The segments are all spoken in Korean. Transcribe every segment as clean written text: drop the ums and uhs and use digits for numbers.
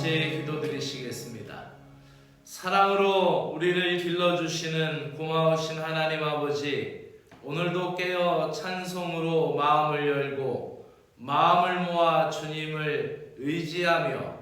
같이 기도드리시겠습니다. 사랑으로 우리를 길러주시는 고마우신 하나님 아버지, 오늘도 깨어 찬송으로 마음을 열고 마음을 모아 주님을 의지하며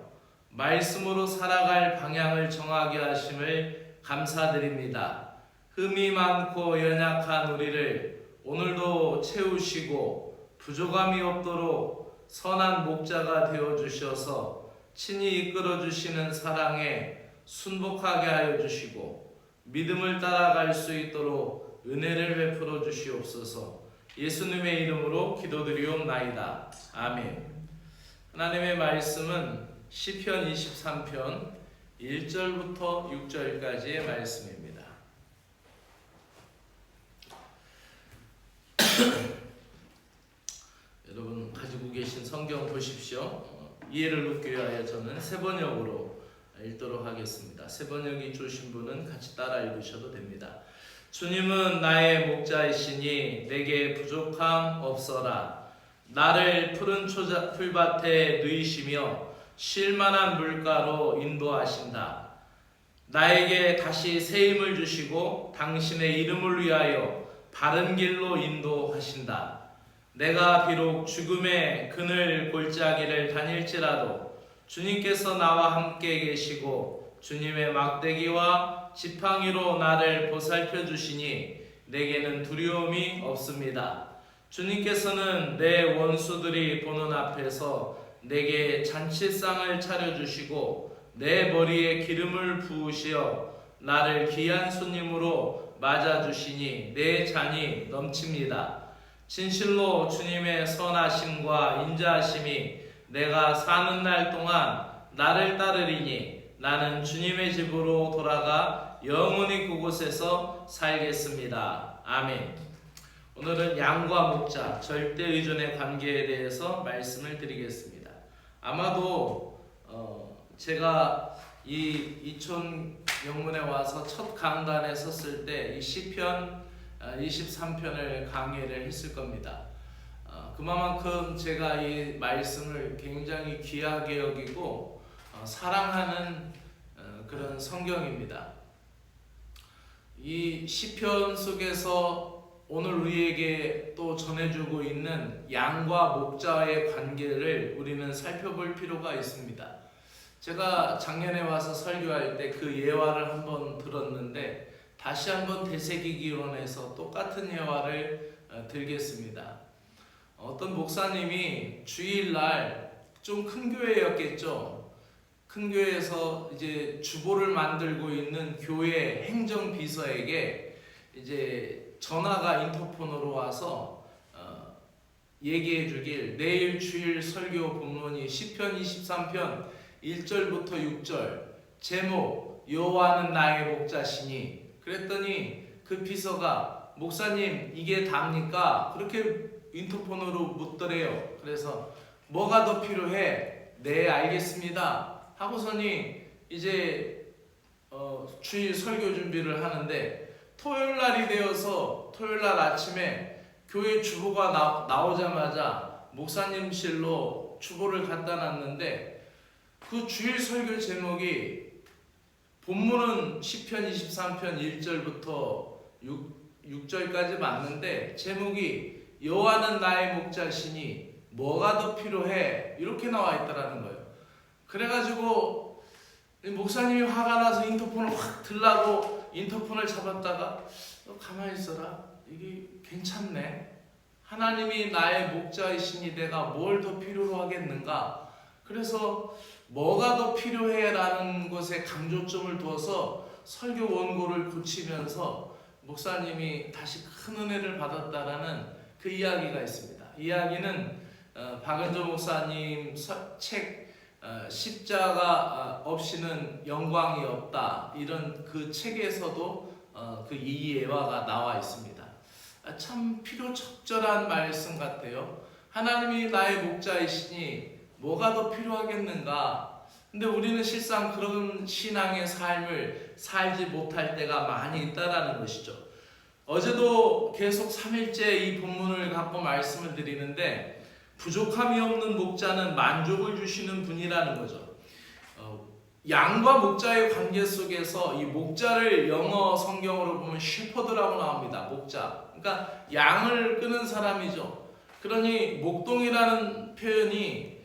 말씀으로 살아갈 방향을 정하게 하심을 감사드립니다. 흠이 많고 연약한 우리를 오늘도 채우시고 부족함이 없도록 선한 목자가 되어주셔서 친히 이끌어주시는 사랑에 순복하게 하여 주시고 믿음을 따라갈 수 있도록 은혜를 베풀어 주시옵소서. 예수님의 이름으로 기도드리옵나이다. 아멘. 하나님의 말씀은 시편 23편 1절부터 6절까지의 말씀입니다. 여러분 가지고 계신 성경 보십시오. 이해를 돕기 위하여 저는 세번역으로 읽도록 하겠습니다. 세번역이 주신 분은 같이 따라 읽으셔도 됩니다. 주님은 나의 목자이시니 내게 부족함 없어라. 나를 푸른 풀밭에 누이시며 쉴만한 물가로 인도하신다. 나에게 다시 새 힘을 주시고 당신의 이름을 위하여 바른 길로 인도하신다. 내가 비록 죽음의 그늘 골짜기를 다닐지라도 주님께서 나와 함께 계시고 주님의 막대기와 지팡이로 나를 보살펴 주시니 내게는 두려움이 없습니다. 주님께서는 내 원수들이 보는 앞에서 내게 잔치상을 차려주시고 내 머리에 기름을 부으시어 나를 귀한 손님으로 맞아주시니 내 잔이 넘칩니다. 진실로 주님의 선하심과 인자하심이 내가 사는 날 동안 나를 따르리니 나는 주님의 집으로 돌아가 영원히 그곳에서 살겠습니다. 아멘. 오늘은 양과 목자, 절대 의존의 관계에 대해서 말씀을 드리겠습니다. 아마도 제가 이 이촌 영문에 와서 첫 강단에 섰을 때 이 시편 23편을 강의를 했을 겁니다. 그만큼 제가 이 말씀을 굉장히 귀하게 여기고 사랑하는 그런 성경입니다. 이 시편 속에서 오늘 우리에게 또 전해주고 있는 양과 목자의 관계를 우리는 살펴볼 필요가 있습니다. 제가 작년에 와서 설교할 때 그 예화를 한번 들었는데 다시 한번 되새기기 원해서 똑같은 예화를 들겠습니다. 어떤 목사님이 주일날 좀 큰 교회였겠죠. 큰 교회에서 이제 주보를 만들고 있는 교회 행정비서에게 이제 전화가 인터폰으로 와서 얘기해 주길, 내일 주일 설교 본문이 시편 23편 1절부터 6절, 제목 여호와는 나의 목자시니. 그랬더니 그 비서가 목사님 이게 답니까? 그렇게 인터폰으로 묻더래요. 그래서 뭐가 더 필요해? 네 알겠습니다 하고서니 이제 주일 설교 준비를 하는데 토요일날이 되어서 토요일날 아침에 교회 주보가 나오자마자 목사님실로 주보를 갖다 놨는데 그 주일 설교 제목이 본문은 시편 23편 1절부터 6절까지 맞는데 제목이 여호와는 나의 목자시니 뭐가 더 필요해? 이렇게 나와 있다라는 거예요. 그래가지고 목사님이 화가 나서 인터폰을 확 들라고 인터폰을 잡았다가 너 가만히 있어라. 이게 괜찮네. 하나님이 나의 목자이시니 내가 뭘 더 필요로 하겠는가? 그래서 뭐가 더 필요해? 라는 것에 강조점을 두어서 설교 원고를 고치면서 목사님이 다시 큰 은혜를 받았다라는 그 이야기가 있습니다. 이야기는 박은조 목사님 책 십자가 없이는 영광이 없다, 이런 그 책에서도 그 이 예화가 나와 있습니다. 참 필요적절한 말씀 같아요. 하나님이 나의 목자이시니 뭐가 더 필요하겠는가? 근데 우리는 실상 그런 신앙의 삶을 살지 못할 때가 많이 있다라는 것이죠. 어제도 계속 3일째 이 본문을 갖고 말씀을 드리는데 부족함이 없는 목자는 만족을 주시는 분이라는 거죠. 양과 목자의 관계 속에서 이 목자를 영어 성경으로 보면 셰퍼드라고 나옵니다. 목자. 그러니까 양을 끄는 사람이죠. 그러니 목동이라는 표현이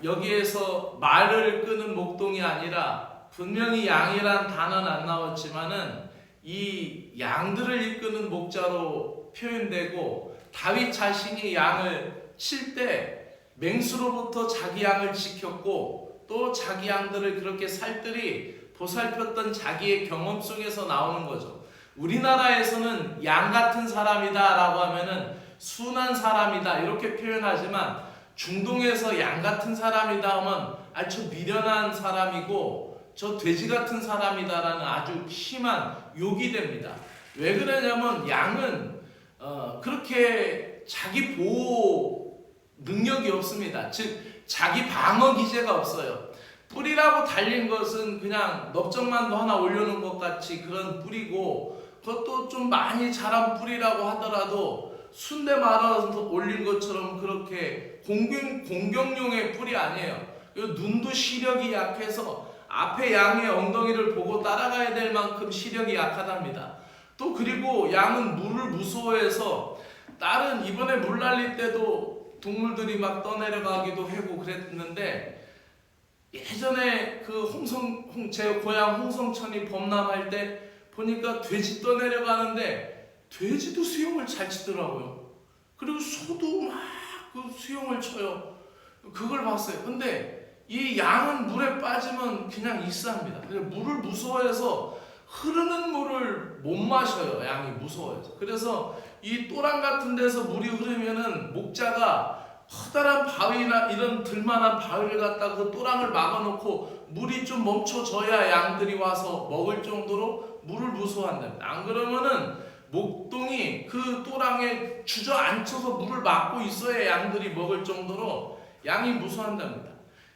여기에서 말을 끄는 목동이 아니라 분명히 양이란 단어는 안 나왔지만은 이 양들을 이끄는 목자로 표현되고, 다윗 자신이 양을 칠 때 맹수로부터 자기 양을 지켰고 또 자기 양들을 그렇게 살뜰히 보살폈던 자기의 경험 속에서 나오는 거죠. 우리나라에서는 양 같은 사람이다 라고 하면은 순한 사람이다 이렇게 표현하지만, 중동에서 양 같은 사람이다 하면 저 미련한 사람이고 저 돼지 같은 사람이다라는 아주 심한 욕이 됩니다. 왜 그러냐면 양은 그렇게 자기 보호 능력이 없습니다. 즉 자기 방어 기제가 없어요. 뿔이라고 달린 것은 그냥 넓적만도 하나 올려놓은 것 같이 그런 뿔이고, 그것도 좀 많이 자란 뿔이라고 하더라도 순대 말아서 올린 것처럼 그렇게 공격용의 뿔이 아니에요. 눈도 시력이 약해서 앞에 양의 엉덩이를 보고 따라가야 될 만큼 시력이 약하답니다. 또 그리고 양은 물을 무서워해서 다른 이번에 물 날릴 때도 동물들이 막 떠내려가기도 하고 그랬는데, 예전에 제 고향 홍성천이 범람할 때 보니까 돼지 떠내려가는데 돼지도 수영을 잘 치더라고요. 그리고 소도 막 그 수영을 쳐요. 그걸 봤어요. 근데 이 양은 물에 빠지면 그냥 익사합니다. 물을 무서워해서 흐르는 물을 못 마셔요. 양이 무서워해서. 그래서 이 또랑 같은 데서 물이 흐르면은 목자가 커다란 바위나 이런 들만한 바위를 갖다가 그 또랑을 막아놓고 물이 좀 멈춰져야 양들이 와서 먹을 정도로 물을 무서워한답니다. 안 그러면은 목동이 그 또랑에 주저앉혀서 물을 막고 있어야 양들이 먹을 정도로 양이 무서워한답니다.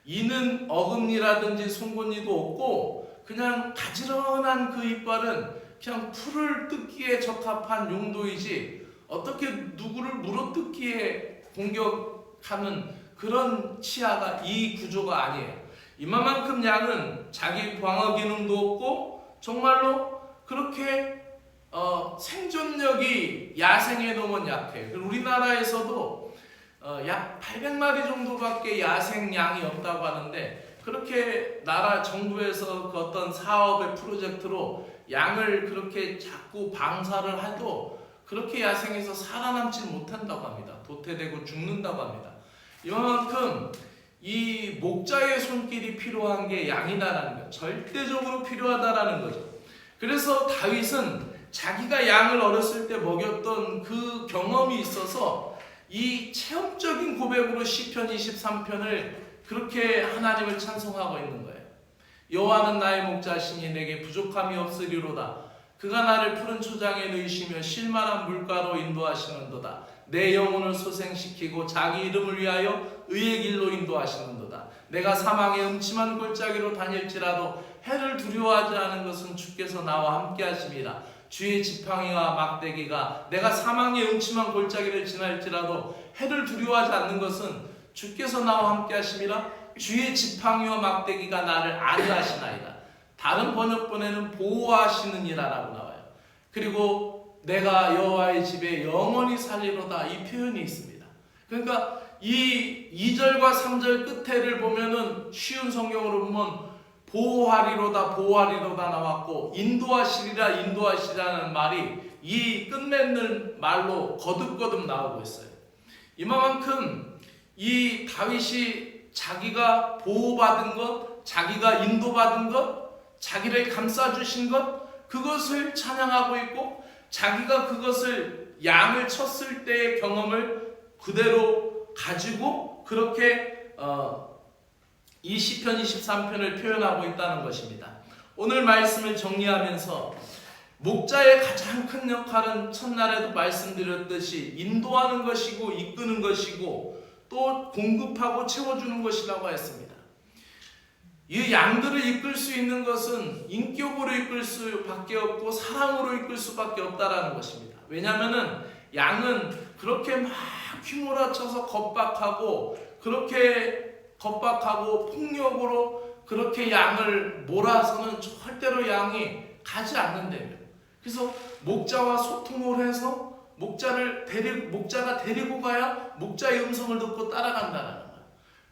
이는 어금니라든지 송곳니도 없고 그냥 가지런한 그 이빨은 그냥 풀을 뜯기에 적합한 용도이지 어떻게 누구를 물어뜯기에 공격하는 그런 치아가, 이 구조가 아니에요. 이만큼 양은 자기 방어 기능도 없고 정말로 그렇게 생존력이 야생에 너무 약해요. 우리나라에서도 약 800마리 정도밖에 야생 양이 없다고 하는데, 그렇게 나라 정부에서 그 어떤 사업의 프로젝트로 양을 그렇게 자꾸 방사를 해도 그렇게 야생에서 살아남지 못한다고 합니다. 도태되고 죽는다고 합니다. 이만큼 이 목자의 손길이 필요한 게 양이다라는 거, 절대적으로 필요하다라는 거죠. 그래서 다윗은 자기가 양을 어렸을 때 먹였던 그 경험이 있어서 이 체험적인 고백으로 시편 23편을 그렇게 하나님을 찬송하고 있는 거예요. 여호와는 나의 목자시니 내게 부족함이 없으리로다. 그가 나를 푸른 초장에 누이시며 실만한 물가로 인도하시는도다. 내 영혼을 소생시키고 자기 이름을 위하여 의의 길로 인도하시는도다. 내가 사망의 음침한 골짜기로 다닐지라도 해를 두려워하지 않은 것은 주께서 나와 함께 하심이라. 주의 지팡이와 막대기가, 내가 사망의 음침한 골짜기를 지날지라도 해를 두려워하지 않는 것은 주께서 나와 함께 하심이라. 주의 지팡이와 막대기가 나를 안위하시나이다. 다른 번역본에는 보호하시느니라 라고 나와요. 그리고 내가 여호와의 집에 영원히 살리로다, 이 표현이 있습니다. 그러니까 이 2절과 3절 끝에를 보면은 쉬운 성경으로 보면 보호하리로다 보호하리로다 나왔고, 인도하시리라는 말이 이 끝맺는 말로 거듭거듭 나오고 있어요. 이만큼 이 다윗이 자기가 보호받은 것, 자기가 인도받은 것, 자기를 감싸주신 것, 그것을 찬양하고 있고, 자기가 그것을 양을 쳤을 때의 경험을 그대로 가지고 그렇게 이 시편 23편을 표현하고 있다는 것입니다. 오늘 말씀을 정리하면서 목자의 가장 큰 역할은 첫날에도 말씀드렸듯이 인도하는 것이고 이끄는 것이고 또 공급하고 채워주는 것이라고 했습니다. 이 양들을 이끌 수 있는 것은 인격으로 이끌 수밖에 없고 사랑으로 이끌 수밖에 없다라는 것입니다. 왜냐하면 양은 그렇게 막 휘몰아쳐서 겁박하고 그렇게 겁박하고 폭력으로 그렇게 양을 몰아서는 절대로 양이 가지 않는다며. 그래서 목자와 소통을 해서 목자가 데리고 가야 목자의 음성을 듣고 따라간다는 거야.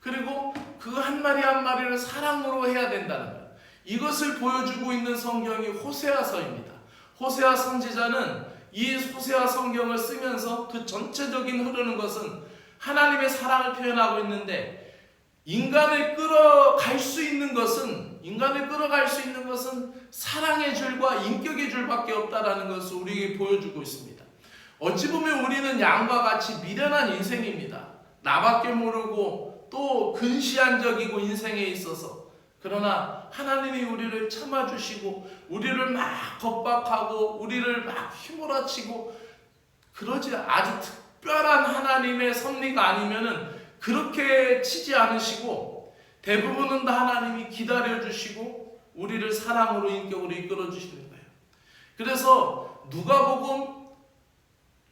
그리고 그 한 마리 한 마리를 사랑으로 해야 된다는 거야. 이것을 보여주고 있는 성경이 호세아서입니다. 호세아 선지자는 이 호세아 성경을 쓰면서 그 전체적인 흐르는 것은 하나님의 사랑을 표현하고 있는데, 인간을 끌어갈 수 있는 것은 사랑의 줄과 인격의 줄밖에 없다라는 것을 우리에게 보여주고 있습니다. 어찌 보면 우리는 양과 같이 미련한 인생입니다. 나밖에 모르고 또 근시안적이고 인생에 있어서. 그러나 하나님이 우리를 참아주시고 우리를 막 겁박하고 우리를 막 휘몰아치고 그러지, 아주 특별한 하나님의 섭리가 아니면은 그렇게 치지 않으시고 대부분은 다 하나님이 기다려주시고 우리를 사랑으로 인격으로 이끌어주시는 거예요. 그래서 누가복음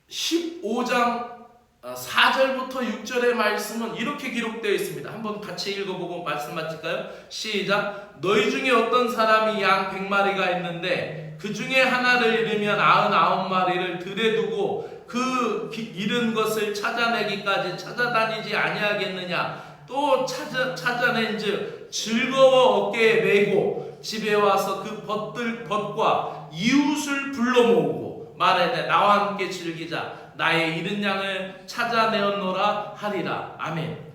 15장 4절부터 6절의 말씀은 이렇게 기록되어 있습니다. 한번 같이 읽어보고 말씀 마칠까요? 시작. 너희 중에 어떤 사람이 양 100마리가 있는데 그 중에 하나를 잃으면 99마리를 들에 두고 그 잃은 것을 찾아내기까지 찾아다니지 아니하겠느냐. 또 찾아낸즉 즐거워 어깨에 메고 집에 와서 그 벗과 이웃을 불러 모으고 말하되 나와 함께 즐기자. 나의 잃은 양을 찾아내었노라 하리라. 아멘.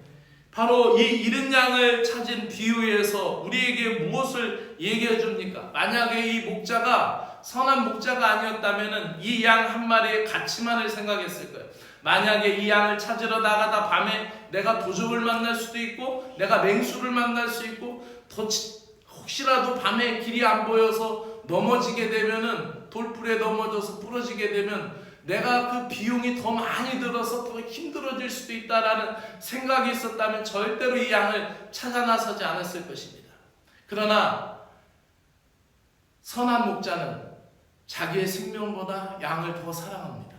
바로 이 잃은 양을 찾은 비유에서 우리에게 무엇을 얘기해 줍니까? 만약에 이 목자가 선한 목자가 아니었다면 이 양 한 마리의 가치만을 생각했을 거예요. 만약에 이 양을 찾으러 나가다 밤에 내가 도적을 만날 수도 있고 내가 맹수를 만날 수 있고 혹시라도 밤에 길이 안 보여서 넘어지게 되면은 돌풀에 넘어져서 부러지게 되면 내가 그 비용이 더 많이 들어서 더 힘들어질 수도 있다라는 생각이 있었다면 절대로 이 양을 찾아 나서지 않았을 것입니다. 그러나 선한 목자는 자기의 생명보다 양을 더 사랑합니다.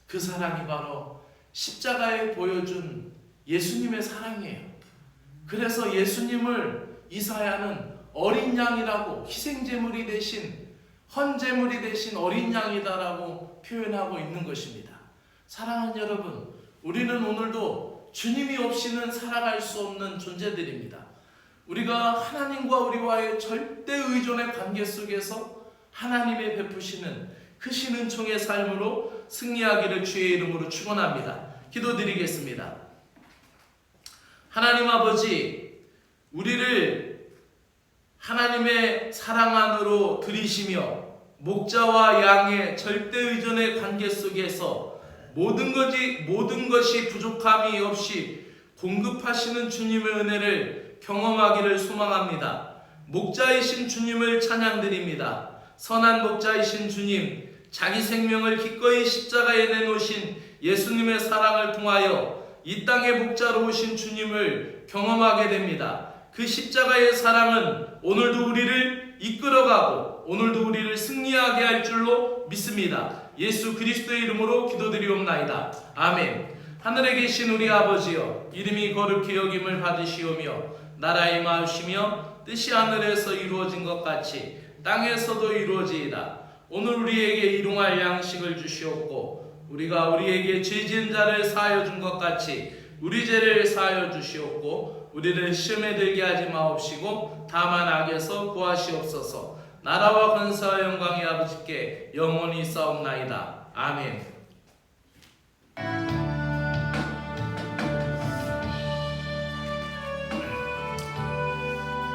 그 사랑이 바로 십자가에 보여준 예수님의 사랑이에요. 그래서 예수님을 이사야는 어린 양이라고, 희생제물이 대신 헌제물이 대신 어린 양이다라고 표현하고 있는 것입니다. 사랑하는 여러분, 우리는 오늘도 주님이 없이는 살아갈 수 없는 존재들입니다. 우리가 하나님과 우리와의 절대 의존의 관계 속에서 하나님의 베푸시는 크신 은총의 삶으로 승리하기를 주의 이름으로 축원합니다. 기도드리겠습니다. 하나님 아버지, 우리를 하나님의 사랑 안으로 들이시며 목자와 양의 절대 의존의 관계 속에서 모든 것이 부족함이 없이 공급하시는 주님의 은혜를 경험하기를 소망합니다. 목자이신 주님을 찬양드립니다. 선한 목자이신 주님, 자기 생명을 기꺼이 십자가에 내놓으신 예수님의 사랑을 통하여 이 땅의 목자로 오신 주님을 경험하게 됩니다. 그 십자가의 사랑은 오늘도 우리를 이끌어가고 오늘도 우리를 승리하게 할 줄로 믿습니다. 예수 그리스도의 이름으로 기도드리옵나이다. 아멘. 하늘에 계신 우리 아버지여, 이름이 거룩히 여김을 받으시오며 나라에 임하시며 뜻이 하늘에서 이루어진 것 같이 땅에서도 이루어지이다. 오늘 우리에게 일용할 양식을 주시옵고 우리가 우리에게 죄 지은 자를 사하여 준 것 같이 우리 죄를 사하여 주시옵고 우리를 시험에 들게 하지 마옵시고 다만 악에서 구하시옵소서. 나라와 권세와 영광이 아버지께 영원히 있사옵나이다. 아멘.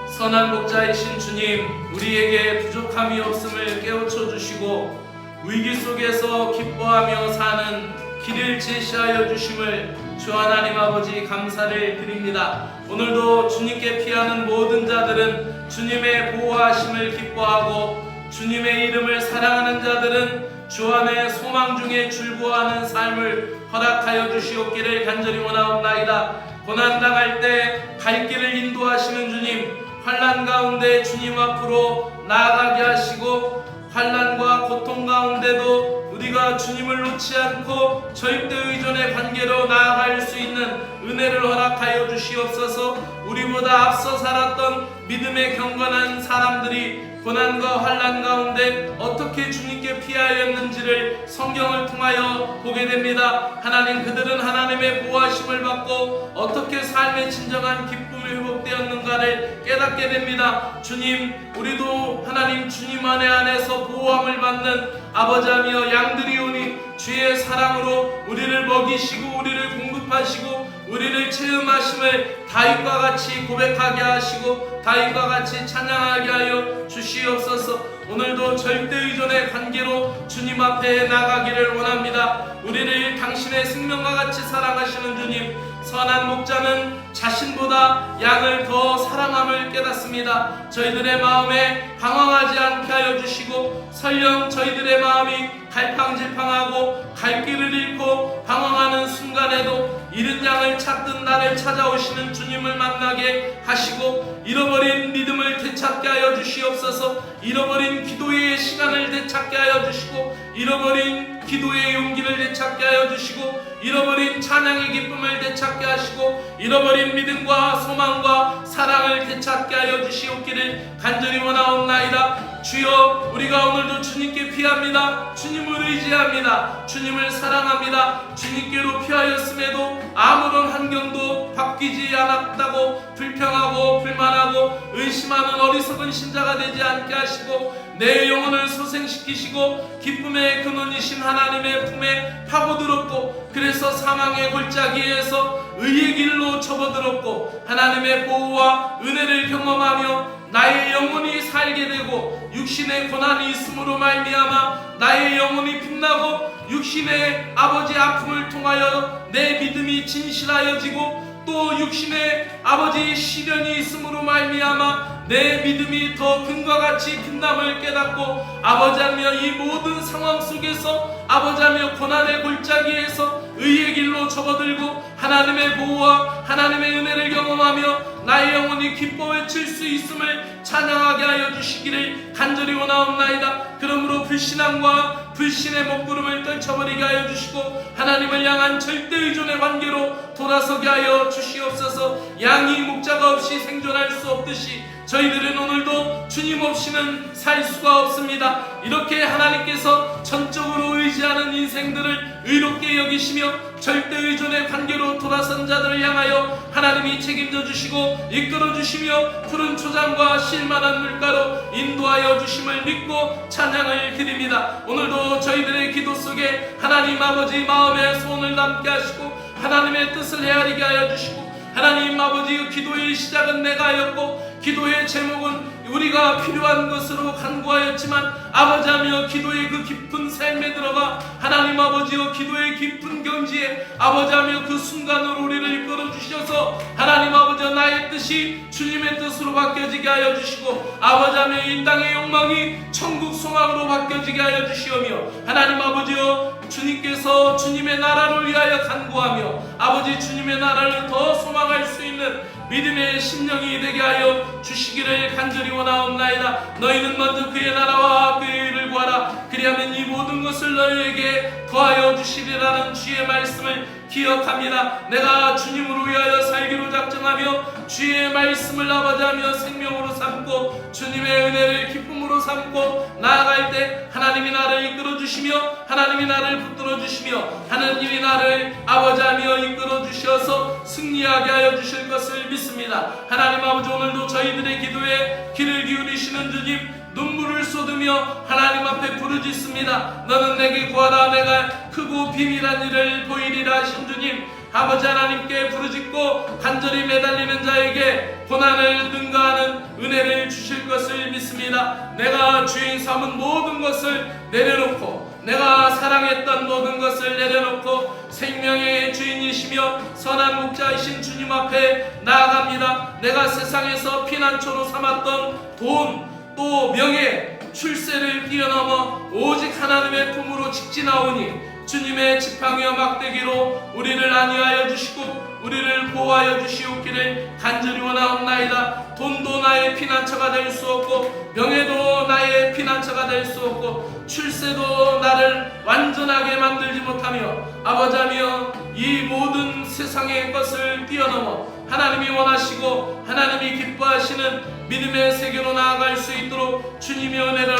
선한 목자이신 주님, 우리에게 부족함이 없음을 깨우쳐 주시고 위기 속에서 기뻐하며 사는 길을 제시하여 주심을 주 하나님 아버지 감사를 드립니다. 오늘도 주님께 피하는 모든 자들은 주님의 보호하심을 기뻐하고 주님의 이름을 사랑하는 자들은 주 안에 소망 중에 즐거워하는 삶을 허락하여 주시옵기를 간절히 원하옵나이다. 고난당할 때 갈 길을 인도하시는 주님, 환난 가운데 주님 앞으로 나아가게 하시고 환난과 고통 가운데도 우리가 주님을 놓지 않고 절대 의존의 관계로 나아갈 수 있는 은혜를 허락하여 주시옵소서. 우리보다 앞서 살았던 믿음의 경건한 사람들이 고난과 환난 가운데 어떻게 주님께 피하였는지를 성경을 통하여 보게 됩니다. 하나님, 그들은 하나님의 보호하심을 받고 어떻게 삶의 진정한 기쁨이 회복되었는가를 깨닫게 됩니다. 주님, 우리도 하나님 주님 안에서 보호함을 받는 아버지하며 양들이 오니 주의 사랑으로 우리를 먹이시고 우리를 공급하시고 우리를 체험하심을 다윗과 같이 고백하게 하시고 다윗과 같이 찬양하게 하여 주시옵소서. 오늘도 절대의존의 관계로 주님 앞에 나가기를 원합니다. 우리를 당신의 생명과 같이 사랑하시는 주님, 선한 목자는 자신보다 양을 더 사랑함을 깨닫습니다. 저희들의 마음에 방황하지 않게 하여 주시고 설령 저희들의 마음이 갈팡질팡하고 갈 길을 잃고 방황하는 순간에도 잃은 양을 찾듯 나를 찾아오시는 주님을 만나게 하시고 잃어버린 믿음을 되찾게 하여 주시옵소서. 잃어버린 기도의 시간을 되찾게 하여 주시고 잃어버린 기도의 용기를 되찾게 하여 주시고 잃어버린 찬양의 기쁨을 되찾게 하시고 잃어버린 믿음과 소망과 사랑을 되찾게 하여 주시옵기를 간절히 원하옵나이다. 주여, 우리가 오늘도 주님께 피합니다. 주님을 의지합니다. 주님을 사랑합니다. 주님께로 피하였음에도 아무런 환경도 바뀌지 않았다고 불평하고 불만하고 의심하는 어리석은 신자가 되지 않게 하시고 내 영혼을 소생시키시고 기쁨의 근원이신 하나님의 품에 파고들었고 그래서 사망의 골짜기에서 의의 길로 접어들었고 하나님의 보호와 은혜를 경험하며 나의 영혼이 살게 되고 육신의 고난이 있음으로 말미암아 나의 영혼이 빛나고 육신의 아버지 아픔을 통하여 내 믿음이 진실하여지고 또 육신의 아버지 시련이 있음으로 말미암아 내 믿음이 더 금과 같이 빛남을 깨닫고 아버지하며 이 모든 상황 속에서 아버지하며 고난의 골짜기에서 의의 길로 접어들고 하나님의 보호와 하나님의 은혜를 경험하며 나의 영혼이 기뻐 외칠 수 있음을 찬양하게 하여 주시기를 간절히 원하옵나이다. 그러므로 불신앙과 불신의 먹구름을 떨쳐버리게 하여 주시고 하나님을 향한 절대의존의 관계로 돌아서게 하여 주시옵소서. 양이 목자가 없이 생존할 수 없듯이 저희들은 오늘도 주님 없이는 살 수가 없습니다. 이렇게 하나님께서 전적으로 의지하는 인생들을 의롭게 여기시며 절대의존의 관계로 돌아선 자들을 향하여 하나님이 책임져 주시고 이끌어 주시며 푸른 초장과 실만한 물가로 인도하여 주심을 믿고 찬양을 드립니다. 오늘도 저희들의 기도 속에 하나님 아버지 마음에 소원을 담게 하시고 하나님의 뜻을 헤아리게 하여 주시고 하나님 아버지, 기도의 시작은 내가 하였고 기도의 제목은 우리가 필요한 것으로 간구하였지만 아버지하며 기도의 그 깊은 삶에 들어가 하나님 아버지여 기도의 깊은 경지에 아버지하며 그 순간으로 우리를 이끌어 주셔서 하나님 아버지여 나의 뜻이 주님의 뜻으로 바뀌어지게 하여 주시고 아버지하며 이 땅의 욕망이 천국 소망으로 바뀌어지게 하여 주시오며 하나님 아버지여 주님께서 주님의 나라를 위하여 간구하며 아버지 주님의 나라를 더 소망할 수 있는 믿음의 심령이 되게 하여 주시기를 간절히 원하옵나이다. 너희는 먼저 그의 나라와 그의 의를 구하라. 그리하면 이 모든 것을 너희에게 더하여 주시리라는 주의 말씀을 기억합니다. 내가 주님으로 위하여 살기로 작정하며 주의 말씀을 아버지하며 생명으로 삼고 주님의 은혜를 기쁨으로 삼고 나아갈 때 하나님이 나를 이끌어 주시며 하나님이 나를 붙들어 주시며 하나님이 나를 아버지하며 이끌어 주셔서 승리하게 하여 주실 것을 믿습니다. 하나님 아버지, 오늘도 저희들의 기도에 귀를 기울이시는 주님, 눈물을 쏟으며 하나님 앞에 부르짖습니다. 너는 내게 구하라. 내가 크고 비밀한 일을 보이리라 하신 주님, 아버지 하나님께 부르짖고 간절히 매달리는 자에게 고난을 능가하는 은혜를 주실 것을 믿습니다. 내가 주인 삼은 모든 것을 내려놓고 내가 사랑했던 모든 것을 내려놓고 생명의 주인이시며 선한 목자이신 주님 앞에 나아갑니다. 내가 세상에서 피난처로 삼았던 돈, 또 명예, 출세를 뛰어넘어 오직 하나님의 품으로 직진하오니 주님의 지팡이와 막대기로 우리를 안위하여 주시고 우리를 보호하여 주시옵기를 간절히 원하옵나이다. 돈도 나의 피난처가 될 수 없고 명예도 나의 피난처가 될 수 없고 출세도 나를 완전하게 만들지 못하며 아버지하며 이 모든 세상의 것을 뛰어넘어 하나님이 원하시고 하나님이 기뻐하시는 믿음의 세계로 나아갈 수 있도록 주님의 은혜를